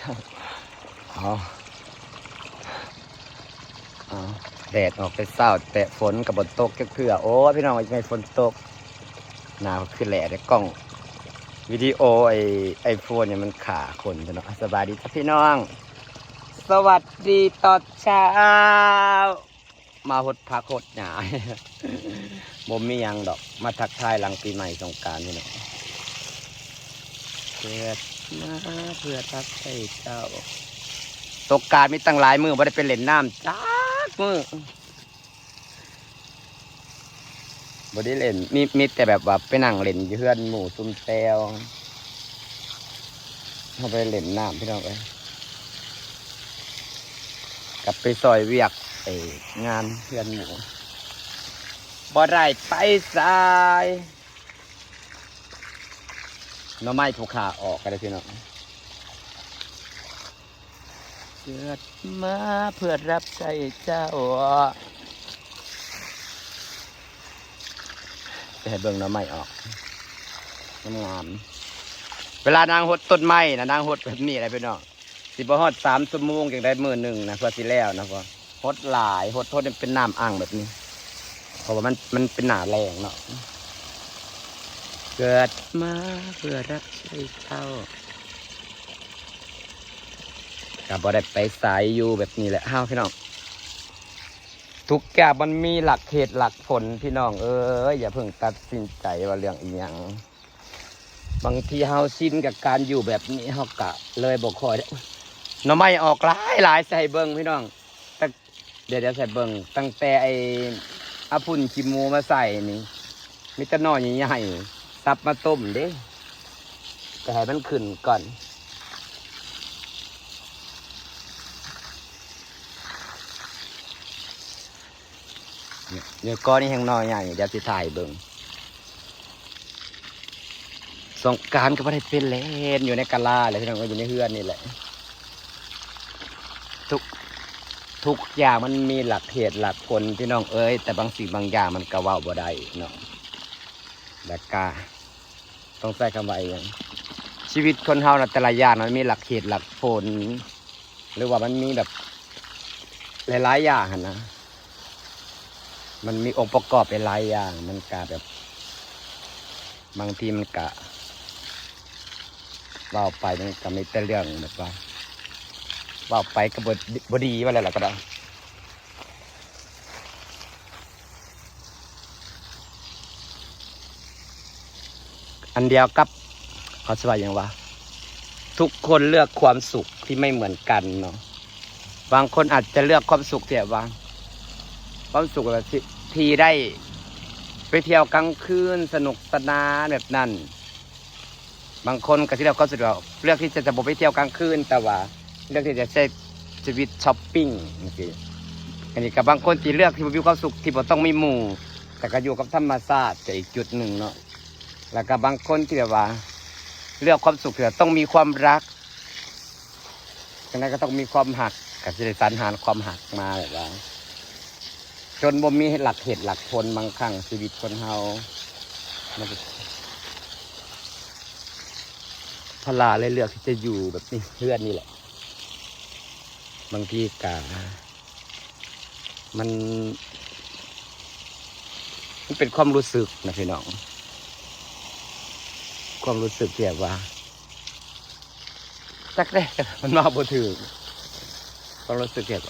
เอาเอาแดดออกไปเศร้าแต่ฝนกับบนตกเพื่อโอ้พี่น้องไม่ฝนตกหนาวขึ้นแหล่ในกล้องวิดีโอไอโฟนเนี่ยมันขาคนพี่น้องสบายดีครับพี่น้องสวัสดีตอนเช้ามาหดพักหดหนา บ่มียังดอกมาทักทายหลังปีใหม่สงกรานต์พี่น้องเกิดมาเพื่อทักให้เจ้าสงกรานต์มีตั้งหลายมือบ่ได้เป็นเล่นน้ำจ้ามือบ่ได้เล่นมีแต่แบบว่าไปนั่งเล่นอยู่เพื่อนหมู่ซุ่มแซวเขาไปเล่นน้ำพี่น้องเลยกลับไปซอยเวียกงานเพื่อนหมู่บ่ได้ไปสายน้ำไม้ถูกขาออกกันเลยพี่น้องเกิดมาเพื่อรับใช้เจ้าจะให้เบิ่งน้ำไม้ออกงามเวลานางหดต้นไม้นะนางหดแบบนี้อะไรพี่น้องสิบฮอด3 ชั่วโมงอย่างได้1 นะเพื่อสิแล้วนะพ่อหดหลายหดเป็นน้ำอ่างแบบนี้เพราะว่ามันเป็นหนาแรงเนาะเกิดมาเพื่อรับใช้เจ้ากับบ่ได้ไปสายอยู่แบบนี้แหละห้าวพี่น้องทุกอย่างมันมีหลักเหตุหลักผลพี่น้องอย่าเพิ่งตัดสินใจว่าเรื่องอีหยังบางทีเฮาชินกับการอยู่แบบนี้เฮากะเลยบ่ค่อยได้หน่อไม้ออกหลายใส่เบิ่งพี่น้องเดี๋ยวใส่เบิ่งตั้งแต่อาพุ่นขี้หมูมาใส่นี่มีแต่หน่อใหญ่ๆซับมาต้มเด้แต่ให้มันขึ้นก่อนเนี่ยก้อนนี้แห้งน้อยใหญ่เดี๋ยวสิถ่ายเบิ่งสงกรานต์ก็ไม่ได้เป็นเล่นอยู่ในกะลาเลยพี่น้องก็อยู่ในเฮือนนี่แหละทุกอย่างมันมีหลักเหตุหลักผลพี่น้องแต่บางสิ่งบางอย่างมันก็เว้าบ่ได้เนาะแต่กาต้องใช้คำว่าอย่างชีวิตคนเฮานะแต่ละอย่างมันมีหลักเหตุหลักผลหรือว่ามันมีแบบหลายๆอย่างนะมันมีองค์ประกอบหลายอย่างมันกะแบบบางทีมันกะเว้าไปมันก็ไม่แต่เรื่องแบบว่าเว้าไปก็บ่ดีว่าอะไรล่ะก็ได้อันเดียวกับเขาสบายอย่างว่าทุกคนเลือกความสุขที่ไม่เหมือนกันเนาะบางคนอาจจะเลือกความสุขที่แบบว่าความสุขแบบที่ได้ไปเที่ยวกลางคืนสนุกสนานแบบนั้นบางคนก็ที่เราก็สุดว่าเลือกที่จะบ่ไปเที่ยวกลางคืนแต่ว่าเลือกที่จะใช้ชีวิตช้อปปิ้งอันนี้กับบางคนที่เลือกที่มีความสุขที่บ่ต้องมีหมู่แต่ก็อยู่กับธรรมชาติอีกจุดหนึ่งเนาะแล้วก็บางคนที่แบบว่าเลือกความสุขที่ต้องมีความรักฉะนั้นก็ต้องมีความหักกับจะได้สรรหาความหักมาแบบว่าจนบ่มีหลักเหตุหลักผลบางครั้งชีวิตคนเฮาพลาเลยเลือกที่จะอยู่แบบนี้เพื่อนนี่แหละบางทีกะมันเป็นความรู้สึกนะพี่น้องความรู้สึกแบบว่าจักได้มันมาบ่ถึงความรู้สึกแบบ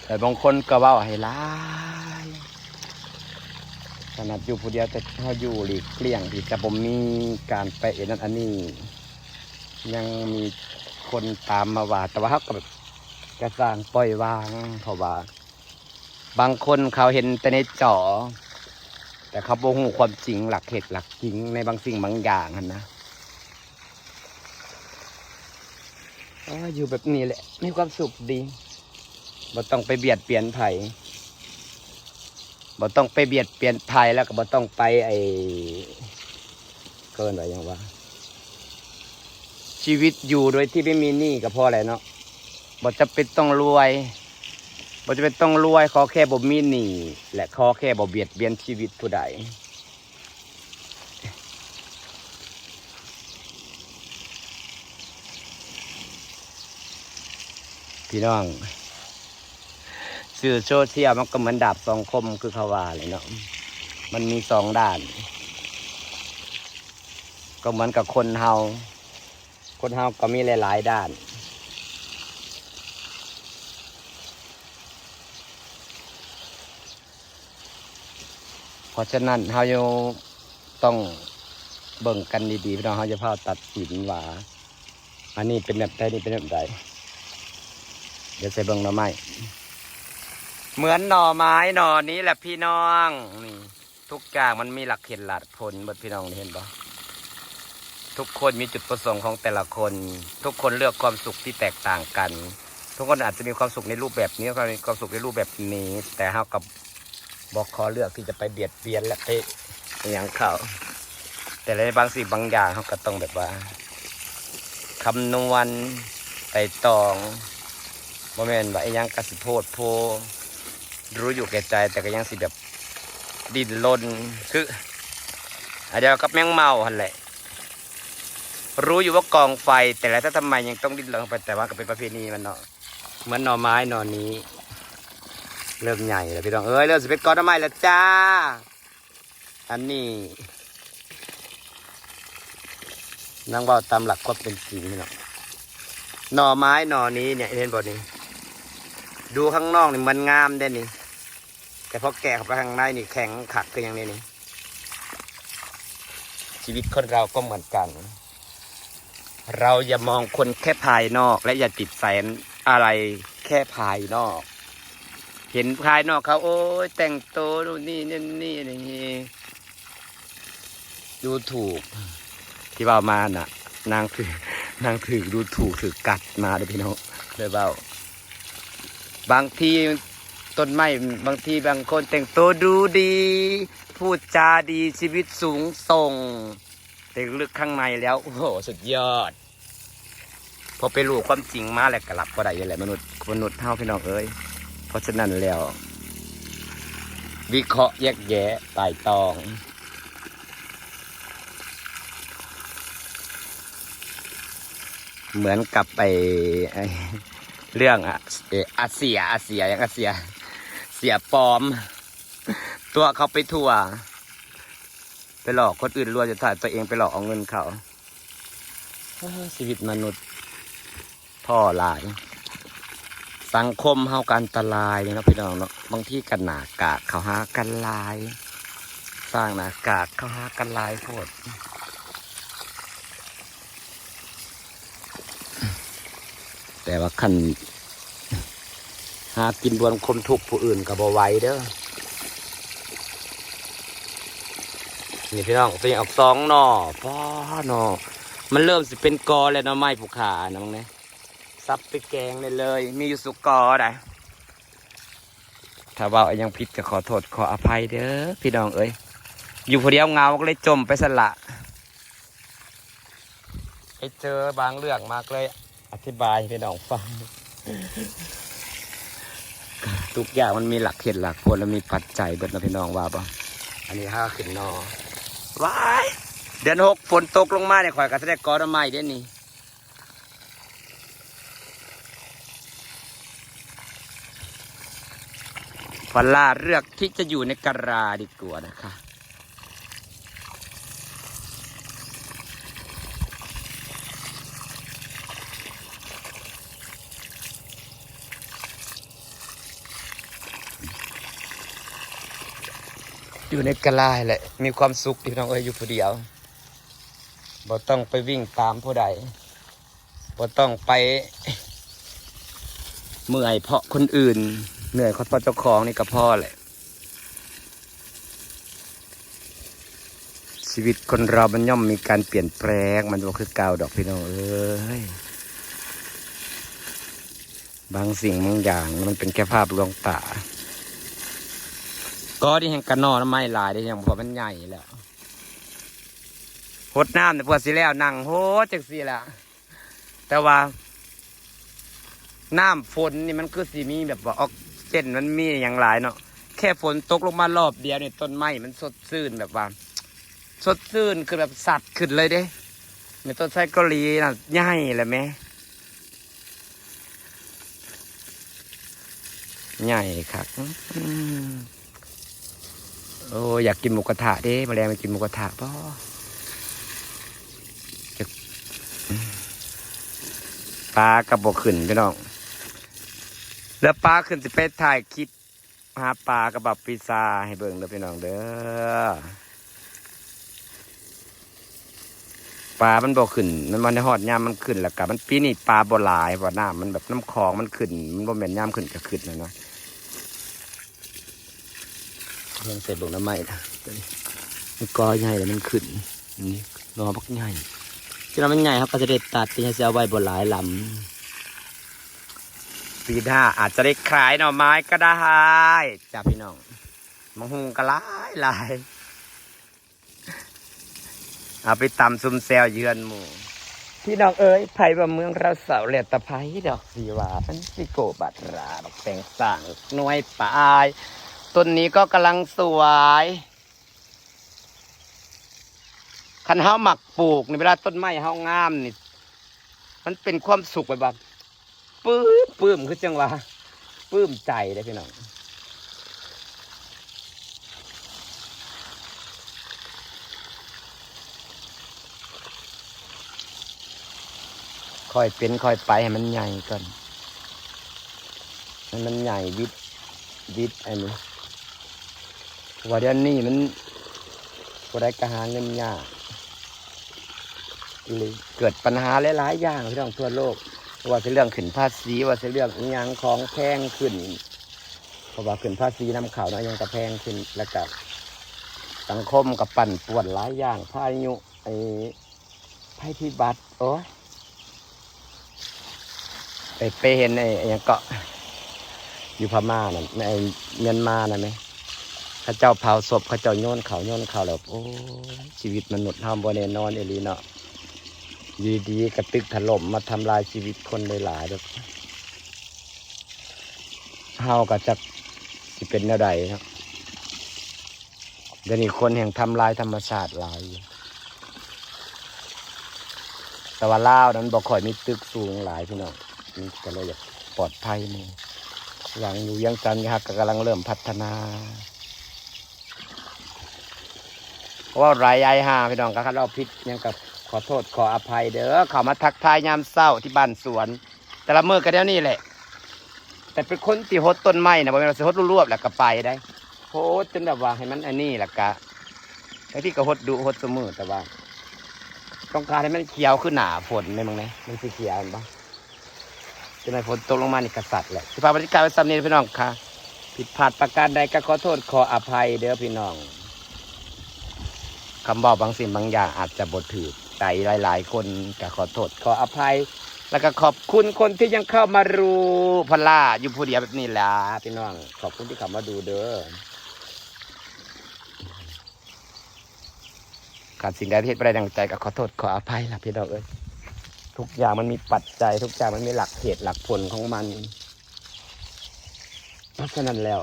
แต่บางคนก็เว้าให้ร้ายขนาดอยู่ผู้เดียวแต่เขาอยู่หลีกเลี่ยงที่จะบ่มีการไปนั่นอันนี้ยังมีคนตามมาว่าแต่ว่าเขาก็แบบกระสร้างปล่อยวางเพราะว่าบางคนเขาเห็นแต่ในจอแต่เขาบ่ฮู้ความจริงหลักเหตุหลักจริงในบางสิ่งบางอย่างนะอยู่แบบนี้แหละมีความสุขดีบ่ต้องไปเบียดเบียนไผบ่ต้องไปเบียดเบียนไผแล้วก็บ่ต้องไปเกินอะไรอย่างว่าชีวิตอยู่โดยที่ไม่มีหนี้ก็พอแหละเนาะบ่จะเป็นต้องรวยบ่จะเป็นต้องรวยขอแค่บ่มีหนี้และขอแค่บ่เบียดเบียนชีวิตผู้ใด พี่น้องสื่อโซเชียลมันก็เหมือนดาบสองคมคือเขาว่าเลยเนาะมันมีสองด้านก็เหมือนกับคนเฮาก็มีหลายๆด้านเพราะฉะนั้นเฮาอยู่ต้องเบิ่งกันดีๆพี่น้องเฮาจะพาตัดสินว่าอันนี้เป็นแบบใดนี่เป็นแบบใดเดี๋ยวใส่เบิ่งหน่อไม้เหมือนหน่อไม้หน่อนี้แหละพี่น้องนี่ทุกอย่างมันมีหลักเหตุหลักผลหมดพี่น้องเห็นปะทุกคนมีจุดประสงค์ของแต่ละคนทุกคนเลือกความสุขที่แตกต่างกันทุกคนอาจจะมีความสุขในรูปแบบนี้ก็มีความสุขในรูปแบบนี้แต่เฮากับบอกขอเลือกที่จะไปเบียดเบียนและไปอย่างเขาแต่ในบางสิ่งบางอย่างเขาก็ต้องแบบว่าคำนวณไต่ตองโมเมนต์ว่ายังกระสิโพดโพรู้อยู่แก่ใจแต่ก็ยังสิแบบดิ้นรนคือเดียวกับแมงเมาหันแหละรู้อยู่ว่ากองไฟแต่แล้วถ้าทำไมยังต้องดิ้นรนไปแต่ว่าก็เป็นประเพณีมันเนาะเหมือนหน่อไม้หน่อนี้เริ่มใหญ่แล้วพี่น้องเอ้ยเริ่มสิเป็นก้อนหน่อไม้แล้วจ้าอันนี้นั่งเบาตามหลักก็เป็นจริงพี่น้องหน่อไม้หน่อนี้เนี่ยเห็นบ่นี่ดูข้างนอกนี่มันงามได้นี่แต่พอแกะเข้าไปข้างในนี่แข็งขัดก็อย่างนี้นี่ชีวิตคนเราก็เหมือนกันเราอย่ามองคนแค่ภายนอกและอย่าติดแสนอะไรแค่ภายนอกเห็นภายนอกเขาโอ้ยแต่งตัวดูนี่นี่อะไรอย่างนี้ดูถูกที่ว่ามาน่ะนางถือดูถูกถือกัดมาเลยพี่น้องเลยเบาบางทีต้นไม้บางทีบางคนแต่งตัวดูดีพูดจาดีชีวิตสูงส่งแต่ลึกข้างในแล้วโอ้โหสุดยอดพอไปรู้ความจริงมาแล้วก็หลับก็ได้ยังไงมนุษย์เท่าพี่น้องเอ้ยเพราะฉะนั้นแล้ววิเคราะห์แยกแยะไต่ตองเหมือนกับไปเรื่องอาเซียอย่างอาเซียเสียปลอมตัวเขาไปทั่วไปหลอกคนอื่นรวยจะถ่ายตัวเองไปหลอกเอาเงินเขาชีวิตมนุษย์ท่อลายสังคมเฮากันอันตรายเนี่ยนะพี่น้องเนาะบางที่กันหนากากเขาหากันลายสร้างหนากากเขาหากันลายโพดแต่ว่าคันหากินบนคมทุกผู้อื่นกับบ่ไหวเด้อนี่พี่น้องตัวอย่างออกสองหน่อพ่อหน่อมันเริ่มสิเป็นกอแล้วเนาะไม้ผูกขานะมึงเนี่ยซับไปแกงเลยมีอยู่สุกกอได้ถ้าว่ายังผิดก็ขอโทษขออภัยเด้อพี่น้องเอ้ยอยู่คนเดียวเงาก็เลยจมไปสละไปเจอบางเรื่องมากเลยอธิบายให้พี่น้องฟังทุกอย่างมันมีหลักเหตุหลักผลและมีปัจจัยเบิดนะพี่น้องว่าป่ะอันนี้ห้าขึ้นนอว้ายเดือน6ฝนตกลงมาเนี่ยข่อยก็จะได้กอดไม้ได้นี่พอล่าเลือกที่จะอยู่ในกะราดีกว่านะคะอยู่ในกะลาแหละมีความสุขที่น้องเอ้ยอยู่ผู้เดียวบ่ต้องไปวิ่งตามผู้ใดบ่ต้องไปเมื่อยเพราะคนอื่นเหนื่อยเพราะเจ้าของนี่ก็พอแหละชีวิตคนเรามันย่อมมีการเปลี่ยนแปลงมันบ่คือเก่าดอกพี่น้องเอ้ยบางสิ่งบางอย่างมันเป็นแค่ภาพลวงตาก็ที่แห่งกันนอนไม่หลายได้ยังพอมันใหญ่แล้วหดน้ำแต่พอสิแล้วนั่งโหจังสิละแต่ว่าน้ำฝนนี่มันคือสีมีแบบว่าออกเส้นมันมีอย่างหลายเนาะแค่ฝนตกลงมารอบเดียวเนี่ยต้นไม้มันสดชื่นแบบว่าสดชื่นคือแบบสัตว์ขึ้นเลยเด้ในต้นไทรเกาหลีน่ะใหญ่เลยไหม ใหญ่ครับโอ้อยากกินหมูกระทะเด้มาแรงไปกินหมูกระทะป่ะปลากระบอกขึ้นพี่น้องแล้วปลาขึ้นจะไปถ่ายคลิปหาปลากระบอกปีซาให้เบิ่งเด้อพี่น้องเด้อปลามันบอกขึ้นมันในหอดยามมันขึ้นแล้วกับมันปีนี้ปลาบ่หลายบ่น้ำมันแบบน้ำคลองมันขึ้นมันบ่แม่นยามขึ้นก็ขึ้นนะเนาะเรื่องเสร็จลงน้ำไหม้นะมันกอใหญ่แล้วมันขึ้นนี่รอบักใหญ่ที่เรามันใหญ่ครับก็จะได้ตัดที่จะเอาไว้บ่หลายลำปีหน้าอาจจะได้ขายหน่อไม้ก็ได้จ้าพี่น้องมะฮุงก็หลายเอาไปตำซุ่มแซวเยือนหมู่พี่น้องเอ๋ยไผ่บ่เมืองเราเสาเหลียตะไผ่ดอกสีว่ามันสิโกบัตราดอกแตงสั่งหน่วยปลายต้นนี้ก็กำลังสวยคันเฮาหมักปลูกในเวลาต้นไม้เฮางามนี่มันเป็นความสุขแบบปื้มคือจังหวะปลื้มใจเลยพี่น้องค่อยเป็นค่อยไปให้มันใหญ่ก่อนให้มันใหญ่วิดอันนี้ว่าเดี๋ยวนี้มันพอได้กระหาเงินยากเกิดปัญหาหลายๆอย่างพี่น้องทั่วโลกว่าจะเรื่องขึ้นภาษีว่าจะเรื่องอิหยังของแพงขึ้นเพราะว่าขึ้นภาษีนำเข้านะยังกระแพงขึ้นแล้วกับสังคมกับปั่นป่วนหลายอย่างพายุภัยพิบัติโอ้ไปเห็นไอ้ยังเกาะอยู่พม่าน่ะในเมียนมาน่ะไหมข้าเจ้าเผาศพข้าเจ้าโยนเขาแล้วโอ้ชีวิตมนุษย์ทำบ่แน่นอนเอลีเนาะดีๆกระตึกถล่มมาทำลายชีวิตคนหลายๆแบบเฮาก็จะสิเป็นแนวใดเนาะเดี๋ยวนี้คนแห่งทำลายธรรมชาติหลายแต่ว่าลาวนั้นบ่ค่อยมีตึกสูงหลายพี่น้องนี่ก็เลยอยากปลอดภัยนี่หลังอยู่ยังจันทร์ครับก็กำลังเริ่มพัฒนาเพราะว่าไรไอห่าพี่น้องก็คัดเราผิดยังกับขอโทษขออภัยเด้อเขามาทักทายยามเศร้าที่บ้านสวนแต่ละมื้อก็เดี๋ยวนี้แหละแต่เป็นคนที่ฮดต้นไม้นะบ่แม่นว่าสิฮดรวบๆแล้วก็ไปได้โฮดจนแบบว่าให้มันอันนี้แล้วก็ไอ้ที่ก็ฮดดูฮดเสมอแต่ว่าต้องการให้มันเขียวขึ้นหนาฝนในมึงนะมันสิเขียวบ้างจะในฝนตกลงมานี่กษัตริย์แหละสิพาบรรยากาศไปซ้ำนี้พี่น้องค่ะผิดพลาดประการใดก็ขอโทษขออภัยเด้อพี่น้องคำบอกบางสิ่งบางอย่างอาจจะบทถือใจหลายๆคนก็ขอโทษขออภัยแล้วก็ขอบคุณคนที่ยังเข้ามาดูพล่าอยู่ผู้เดียวแบบนี้แหละพี่น้องขอบคุณที่เข้ามาดูเด้อการสิ่งใดที่ไม่ได้ดังใจก็ขอโทษขออภัยล่ะพี่น้องเอ้ยทุกอย่างมันมีปัจจัยทุกอย่างมันมีหลักเหตุหลักผลของมันเพราะฉะนั้นแล้ว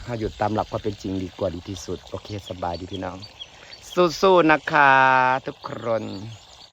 ถ้าหยุดตามหลักความเป็นจริงดีกว่าดีที่สุดโอเคสบายดีพี่น้องสู้ๆนะคะทุกคน